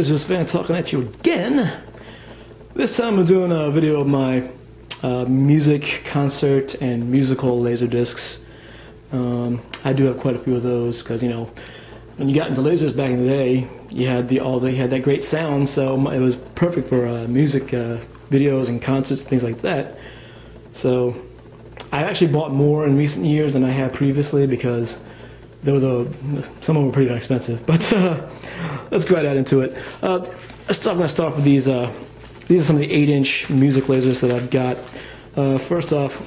Laserdisc fan talking at you again. This time I'm doing a video of my music, concert, and musical Laserdiscs. I do have quite a few of those because, you know, when you got into lasers back in the day, you had had that great sound, so it was perfect for music videos and concerts and things like that. So I've actually bought more in recent years than I had previously because some of them were pretty expensive. But let's go right into it. I'm going to start with these. These are some of the 8-inch music lasers that I've got. First off,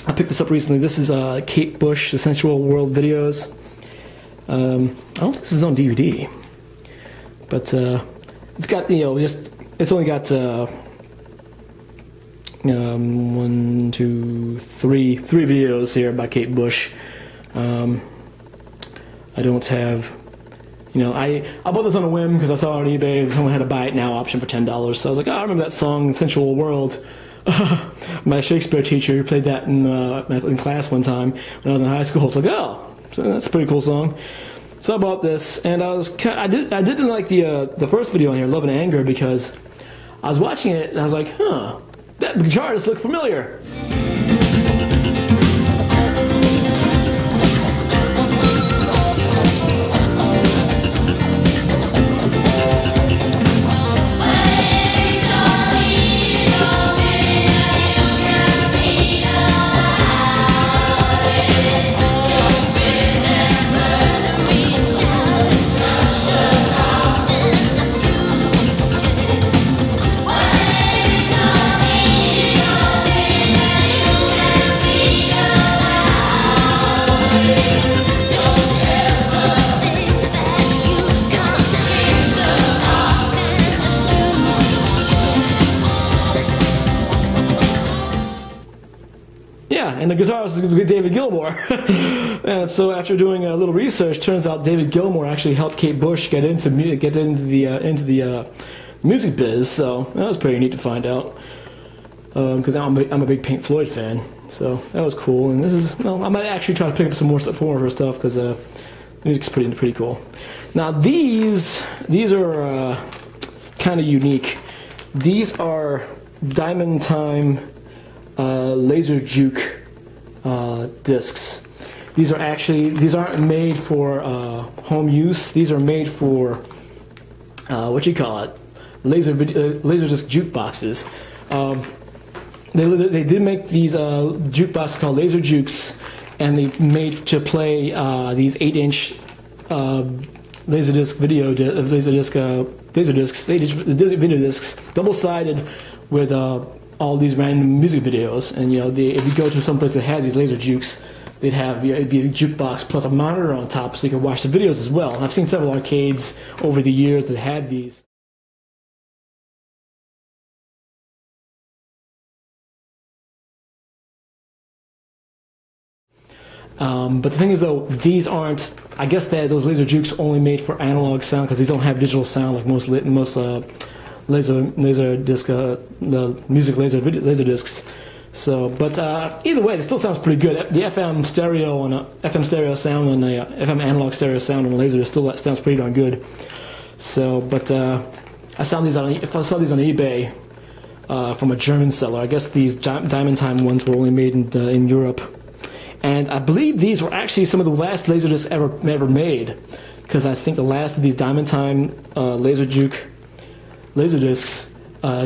I picked this up recently. This is Kate Bush, The Sensual World Videos. I don't think this is on DVD, but it's got, you know, it's only got 1, 2, 3 videos here by Kate Bush. I don't have, you know, I bought this on a whim because I saw it on eBay. Someone had a buy it now option for $10, so I was like, oh, I remember that song, Sensual World. My Shakespeare teacher played that in class one time when I was in high school. It's like, oh, so that's a pretty cool song. So I bought this, and I didn't like the first video on here, Love and Anger, because I was watching it and I was like, huh, that guitarist looked familiar. Yeah, and the guitarist is David Gilmour. And so after doing a little research, turns out David Gilmour actually helped Kate Bush get into the music biz. So that was pretty neat to find out. Because I'm a big Pink Floyd fan, so that was cool. And this is, well, I might actually try to pick up some more of her stuff because the music's pretty cool. Now these are kind of unique. These are Diamond Time laser juke discs. These aren't made for home use. These are made for what you call it, Laserdisc jukeboxes. They did make these jukeboxes called Laser Jukes, and they made to play these 8-inch Laserdisc video discs, double-sided with all these random music videos. And you know, if you go to some place that had these laser jukes, they'd have, it'd be a jukebox plus a monitor on top, so you can watch the videos as well. And I've seen several arcades over the years that had these. But the thing is, though, these aren't. I guess that those laser jukes are only made for analog sound because these don't have digital sound like most laser disc, the music laser discs. So, but either way, it still sounds pretty good. The FM stereo sound on the FM analog stereo sound on the laser still sounds pretty darn good. So, but I saw these on eBay from a German seller. I guess these Diamond Time ones were only made in Europe, and I believe these were actually some of the last laser discs ever made, because I think the last of these Diamond Time laser juke Laserdiscs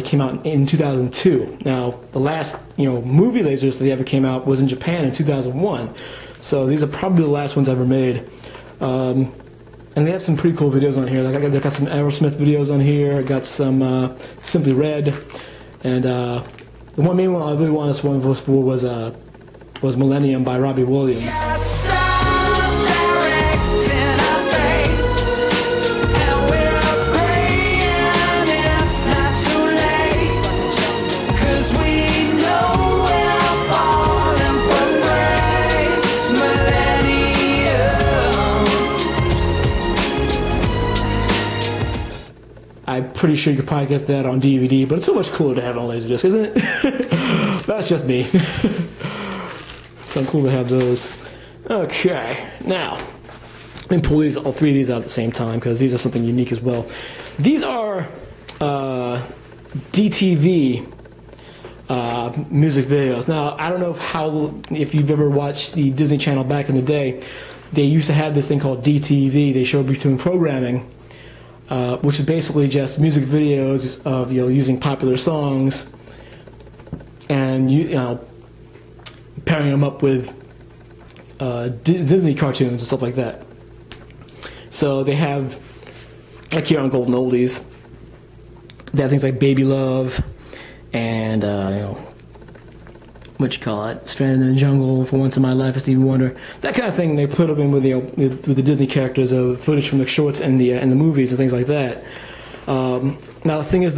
came out in 2002. Now, the last, you know, movie lasers that ever came out was in Japan in 2001. So these are probably the last ones ever made. And they have some pretty cool videos on here. Like they've got some Aerosmith videos on here. I got some Simply Red, and the main one I really wanted this one for was Millennium by Robbie Williams. I'm pretty sure you could probably get that on DVD, but it's so much cooler to have it on Laserdisc, isn't it? That's just me. So cool to have those. Okay, now let me pull all three of these out at the same time because these are something unique as well. These are DTV music videos. Now, I don't know if you've ever watched the Disney Channel back in the day. They used to have this thing called DTV. They showed between programming, which is basically just music videos of using popular songs and pairing them up with Disney cartoons and stuff like that. So they have, like here on Golden Oldies, they have things like Baby Love and Stranded in the Jungle, For Once in My Life, Stevie Wonder, that kind of thing. They put them in with the Disney characters of footage from the shorts and the movies and things like that. Now the thing is,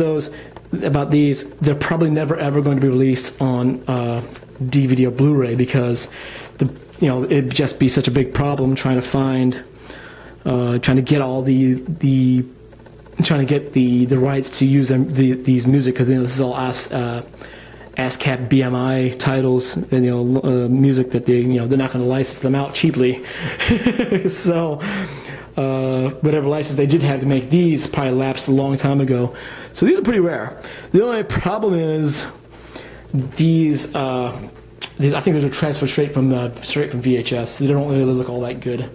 about these, they're probably never ever going to be released on DVD or Blu-ray because it'd just be such a big problem trying to get all the rights to use these music, because this is all ASCAP BMI titles and music that they're not going to license them out cheaply. So whatever license they did have to make these probably lapsed a long time ago. So these are pretty rare. The only problem is these. I think those are transferred straight from VHS. They don't really look all that good,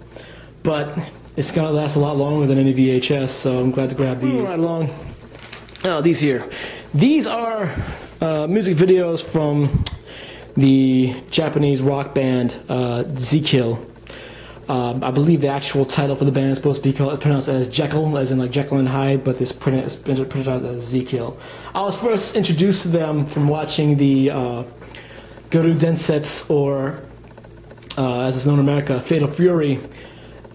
but it's gonna last a lot longer than any VHS. So I'm glad to grab these. Right along. Oh, these here. These are music videos from the Japanese rock band ZKeL. I believe the actual title for the band is supposed to be pronounced as ZKeL, as in like Jekyll and Hyde, but it's pronounced as ZKeL. I was first introduced to them from watching the Guru Densetsu, or as it's known in America, Fatal Fury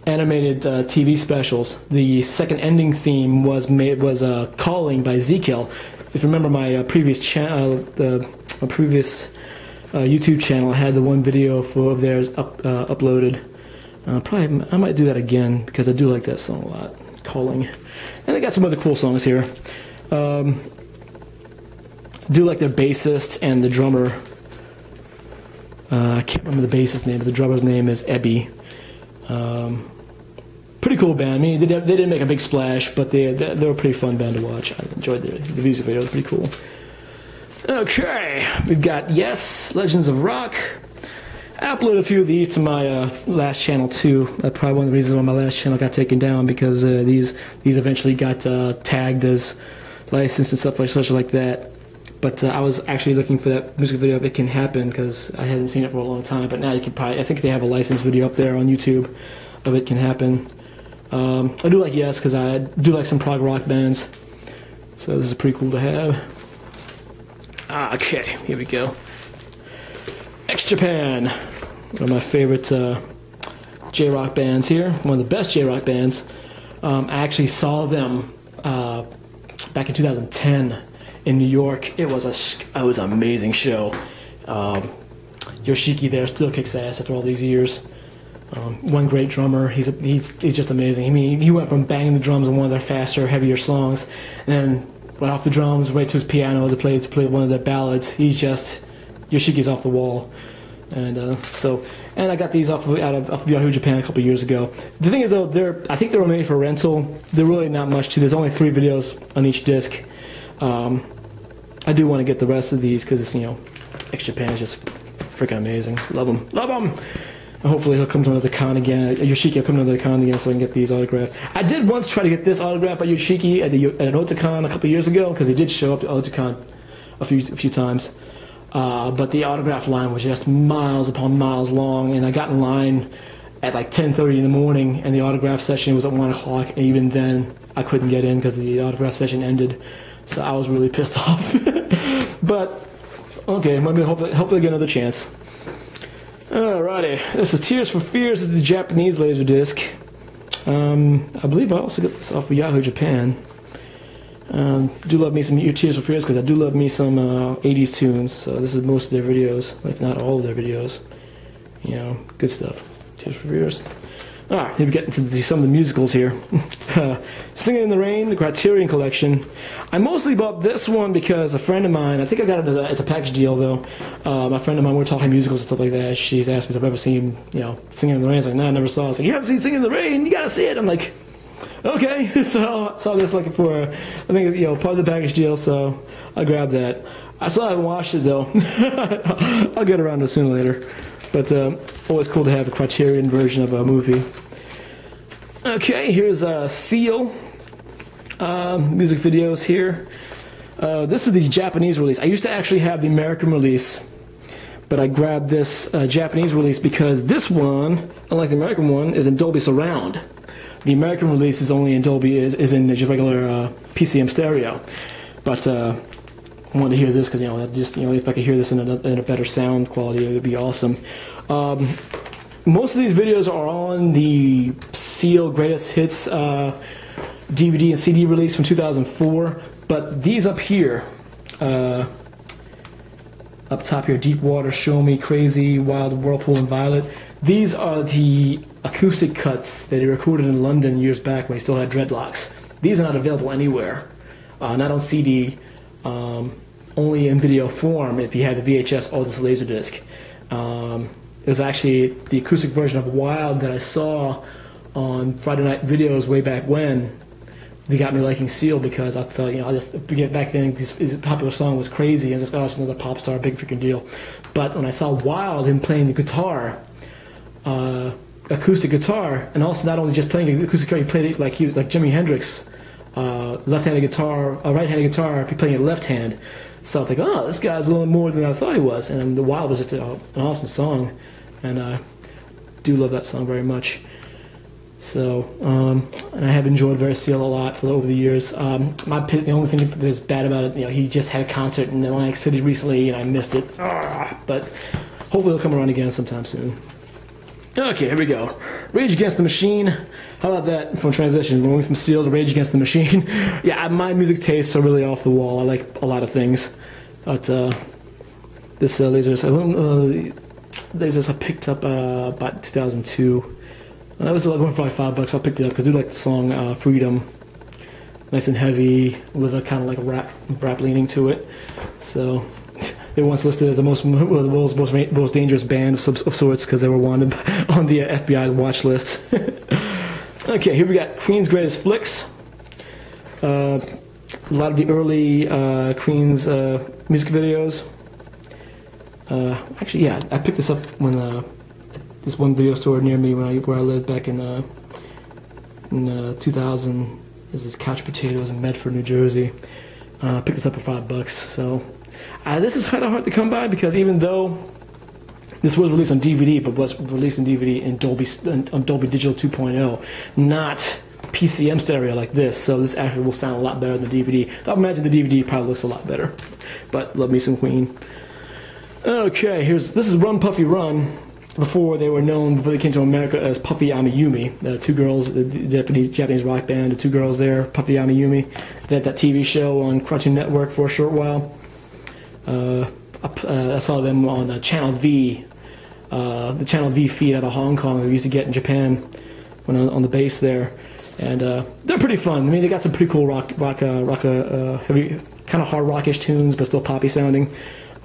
animated TV specials. The second ending theme was Calling by ZKeL. If you remember my previous YouTube channel, I had the one video of theirs uploaded. I might do that again because I do like that song a lot, Calling. And they got some other cool songs here. I do like their bassist and the drummer. I can't remember the bassist's name, but the drummer's name is Ebby. Pretty cool band. I mean, they didn't make a big splash, but they were a pretty fun band to watch. I enjoyed the music video. It was pretty cool. Okay, we've got Yes, Legends of Rock. I uploaded a few of these to my last channel too. That's probably one of the reasons why my last channel got taken down, because these eventually got tagged as licensed and stuff like that. But I was actually looking for that music video of It Can Happen because I hadn't seen it for a long time. But now you can probably, I think they have a licensed video up there on YouTube of It Can Happen. I do like Yes because I do like some prog rock bands. So this is pretty cool to have. Okay, here we go. Xjapan, one of my favorite J-rock bands here. One of the best J-rock bands. I actually saw them back in 2010 in New York. It was an amazing show. Yoshiki there still kicks ass after all these years. One great drummer. He's just amazing. I mean, he went from banging the drums on one of their faster, heavier songs, and then went off the drums right to his piano to play one of their ballads. Yoshiki's off the wall. And and I got these off of Yahoo Japan a couple of years ago. The thing is though, I think they were made for rental. They're really not much to. There's only 3 videos on each disc. I do want to get the rest of these because Xjapan is just freaking amazing. Love them, love them. And hopefully he'll come to another con again. Yoshiki will come to another con again so I can get these autographed. I did once try to get this autographed by Yoshiki at an Otakon a couple of years ago because he did show up to Otakon a few times. But the autograph line was just miles upon miles long, and I got in line at like 10:30 in the morning, and the autograph session was at 1 o'clock, and even then I couldn't get in because the autograph session ended. So I was really pissed off. But okay, maybe hopefully get another chance. Alrighty, this is Tears for Fears. This is the Japanese Laserdisc. I believe I also got this off of Yahoo Japan. Do love me some Tears for Fears because I do love me some 80s tunes. So this is most of their videos, if not all of their videos. Good stuff. Tears for Fears. Alright, then we get into some of the musicals here. Singing in the Rain, the Criterion Collection. I mostly bought this one because a friend of mine, I think I got it as a package deal though. My friend of mine, we're talking musicals and stuff like that. She's asked me if I've ever seen, Singing in the Rain. I was like, no, I never saw it. I was like, you haven't seen Singing in the Rain? You gotta see it. I'm like, Okay, so I saw this looking for, I think, you know, part of the package deal, so I grabbed that. I still haven't watched it though. I'll get around to it sooner or later. But always cool to have a Criterion version of a movie. Okay, here's ZKeL music videos here. This is the Japanese release. I used to actually have the American release, but I grabbed this Japanese release because this one, unlike the American one, is in Dolby Surround. The American release is only in Dolby, is in just regular PCM stereo. But I wanted to hear this because, you know, just, you know, if I could hear this in a better sound quality, it would be awesome. Most of these videos are on the ZKeL Greatest Hits DVD and CD release from 2004. But these up here, up top here, Deep Water, Show Me, Crazy, Wild, Whirlpool, and Violet. These are the acoustic cuts that he recorded in London years back when he still had dreadlocks. These are not available anywhere, not on CD, only in video form if you have the VHS or this Laserdisc. It was actually the acoustic version of Wild that I saw on Friday Night Videos way back when. They got me liking ZKeL because I thought, you know, I just back then this popular song was Crazy, and I was like, oh, it's another pop star, big freaking deal. But when I saw Wild, him playing the guitar, acoustic guitar, and also not only just playing the acoustic guitar, he played it like he was like Jimi Hendrix, left-handed guitar, right-handed guitar, he playing it left hand. So I think, oh, this guy's a little more than I thought he was, and the Wild was just an awesome song, and I do love that song very much. So, and I have enjoyed ZKeL a lot over the years. The only thing that's bad about it, you know, he just had a concert in Atlantic City recently, and I missed it. But hopefully he'll come around again sometime soon. Okay, here we go. Rage Against the Machine. How about that from transition? Going from ZKeL to Rage Against the Machine. Yeah, my music tastes are really off the wall. I like a lot of things. But this Laserdisc I picked up about 2002. That was going for like $5. I picked it up because I do like the song Freedom. Nice and heavy with a kind of like a rap leaning to it. So they once listed as the world's most dangerous band of sorts because they were wanted on the FBI watch list. Okay, here we got Queen's Greatest Flicks. A lot of the early Queen's music videos. Actually, yeah, I picked this up when this one video store near me where I lived back in 2000. This is Couch Potatoes in Medford, New Jersey. I picked this up for $5. So this is kind of hard to come by because even though this was released on DVD, but was released in DVD in on Dolby Digital 2.0, not PCM stereo like this. So this actually will sound a lot better than the DVD. I imagine the DVD probably looks a lot better. But love me some Queen. Okay, this is Run Puffy Run. Before they came to America as Puffy Amiyumi, the two girls, the Japanese rock band, the two girls there, Puffy Amiyumi. They had that TV show on Cartoon Network for a short while. I saw them on Channel V, the Channel V feed out of Hong Kong that we used to get in Japan when I was on the base there. And they're pretty fun. I mean, they got some pretty cool heavy, kind of hard rockish tunes, but still poppy sounding.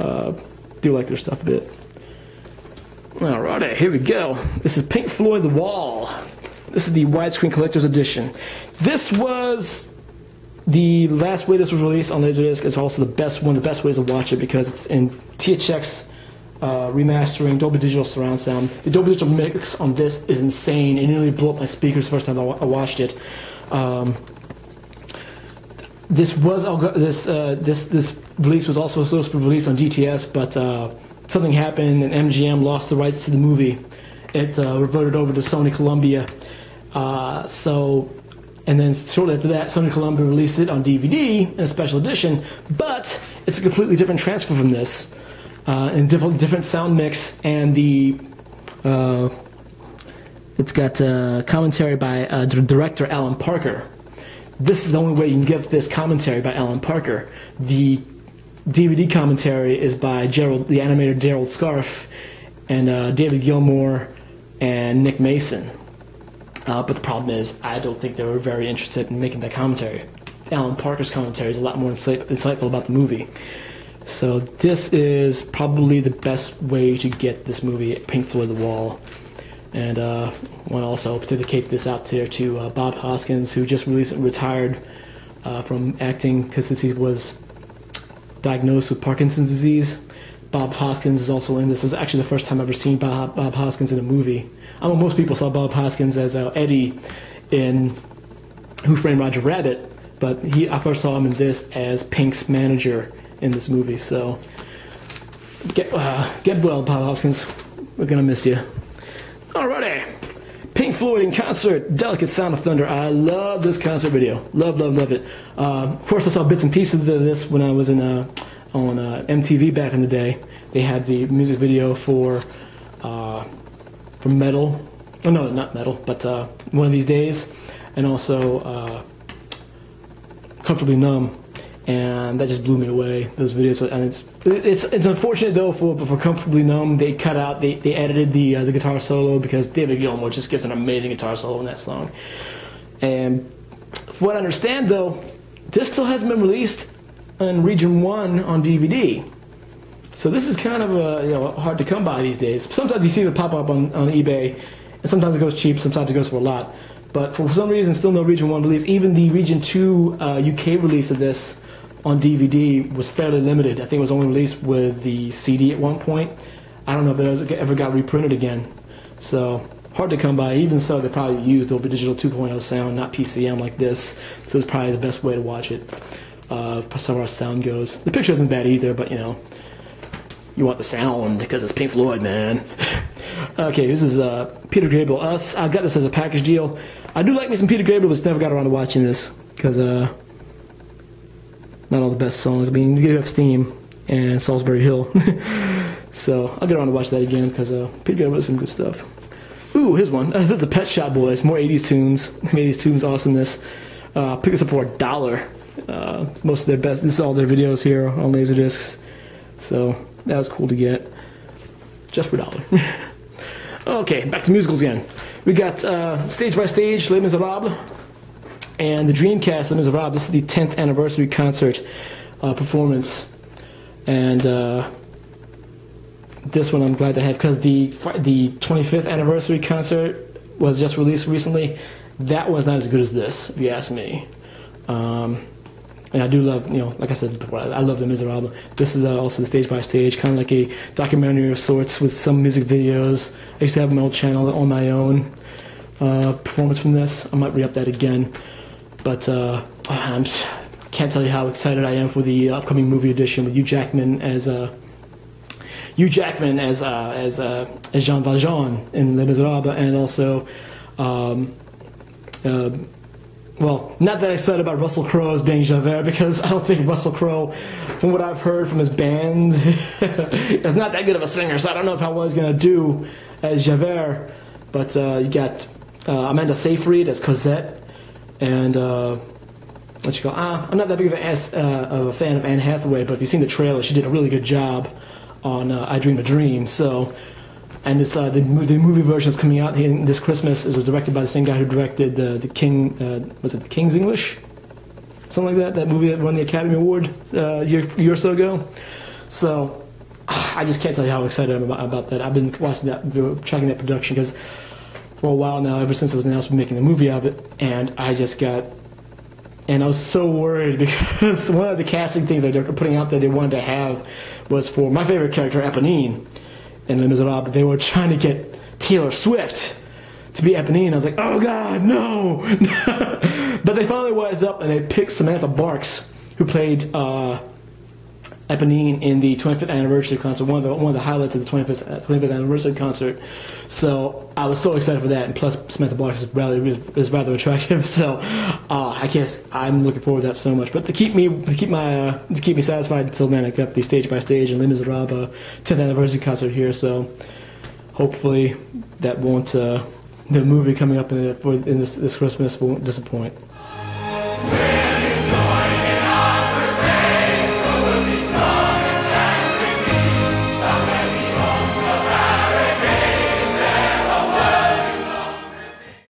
Do like their stuff a bit. Alrighty, here we go. This is Pink Floyd The Wall. This is the widescreen collector's edition. This was the last way this was released on Laserdisc. It's also one of the best ways to watch it because it's in THX remastering, Dolby Digital surround sound. The Dolby Digital mix on this is insane. It nearly blew up my speakers the first time I watched it. This release was also supposed to be released on GTS, but something happened and MGM lost the rights to the movie. It reverted over to Sony Columbia. And then shortly after that, Sony Columbia released it on DVD in a special edition, but it's a completely different transfer from this, and different sound mix, and it's got commentary by director Alan Parker. This is the only way you can get this commentary by Alan Parker. The DVD commentary is by the animator Gerald Scarfe and David Gilmour and Nick Mason. But the problem is, I don't think they were very interested in making that commentary. Alan Parker's commentary is a lot more insightful about the movie. So this is probably the best way to get this movie, Pink Floyd The Wall. And I want to also dedicate this out there to Bob Hoskins, who just recently retired from acting because he was diagnosed with Parkinson's disease. Bob Hoskins is also in this. This is actually the first time I've ever seen Bob Hoskins in a movie. I know most people saw Bob Hoskins as Eddie in Who Framed Roger Rabbit, but I first saw him in this as Pink's manager in this movie. So get well, Bob Hoskins. We're gonna miss you. Alrighty, Pink Floyd in concert, Delicate Sound of Thunder. I love this concert video. Love it. Of course, I saw bits and pieces of this when I was on MTV back in the day. They had the music video for Metal. Oh no, not Metal, but One of These Days, and also Comfortably Numb. And that just blew me away, those videos. And it's unfortunate though for Comfortably Numb, they edited the guitar solo, because David Gilmour just gives an amazing guitar solo in that song. And from what I understand though, this still hasn't been released in Region 1 on DVD. So this is kind of hard to come by these days. Sometimes you see it pop up on eBay, and sometimes it goes cheap, sometimes it goes for a lot. But for some reason, still no Region 1 release. Even the Region 2 UK release of this on DVD was fairly limited. I think it was only released with the CD at one point. I don't know if it ever got reprinted again. So hard to come by. Even so, they probably used Dolby Digital 2.0 sound, not PCM like this. So it's probably the best way to watch it. As far as sound goes, the picture isn't bad either, but you want the sound because it's Pink Floyd, man. Okay, this is Peter Grable. I got this as a package deal. I do like me some Peter Grable, but just never got around to watching this because not all the best songs. I mean, you have Steam and Salisbury Hill, so I'll get around to watch that again because Peter Grable has some good stuff. Ooh, here's one. This is the Pet Shop Boys. More 80s tunes. 80s tunes awesomeness. Pick this up for $1. Most of their best. This is all their videos here on Laserdiscs. So that was cool to get, just for $1. Okay, back to musicals again. We got Stage by Stage, Les Miserables, and the Dreamcast, Les Miserables. This is the 10th anniversary concert performance, and this one I'm glad to have because the 25th anniversary concert was just released recently. That one's not as good as this, if you ask me. And I do love, like I said before, I love Les Miserables. This is also the Stage by Stage, kind of like a documentary of sorts with some music videos. I used to have my old channel on my own performance from this. I might re-up that again. But I can't tell you how excited I am for the upcoming movie edition with Hugh Jackman as Jean Valjean in Les Miserables, and also well, not that excited about Russell Crowe as being Javert, because I don't think Russell Crowe, from what I've heard from his band, is not that good of a singer, so I don't know how well he's going to do as Javert. But you got Amanda Seyfried as Cosette, and I'm not that big of a fan of Anne Hathaway, but if you've seen the trailer, she did a really good job on I Dream a Dream. So, and it's the movie version that's coming out this Christmas. It was directed by the same guy who directed the King. Was it The King's English? Something like that. That movie that won the Academy Award a year or so ago. So I just can't tell you how excited I'm about that. I've been watching that, tracking that production because for a while now, ever since it was announced we're making a movie of it, and I was so worried because one of the casting things they're putting out that they wanted to have was for my favorite character, Eponine, in Les Miserables. They were trying to get Taylor Swift to be Eponine. I was like, oh God, no! But they finally wised up and they picked Samantha Barks, who played Eponine in the 25th anniversary concert, one of the highlights of the 25th anniversary concert. So I was so excited for that, and plus Samantha Barks is rather attractive. So I guess I'm looking forward to that so much. But to keep me satisfied until then, I got the Stage by Stage and Les Miserables 10th anniversary concert here. So hopefully that won't the movie coming up in this Christmas won't disappoint.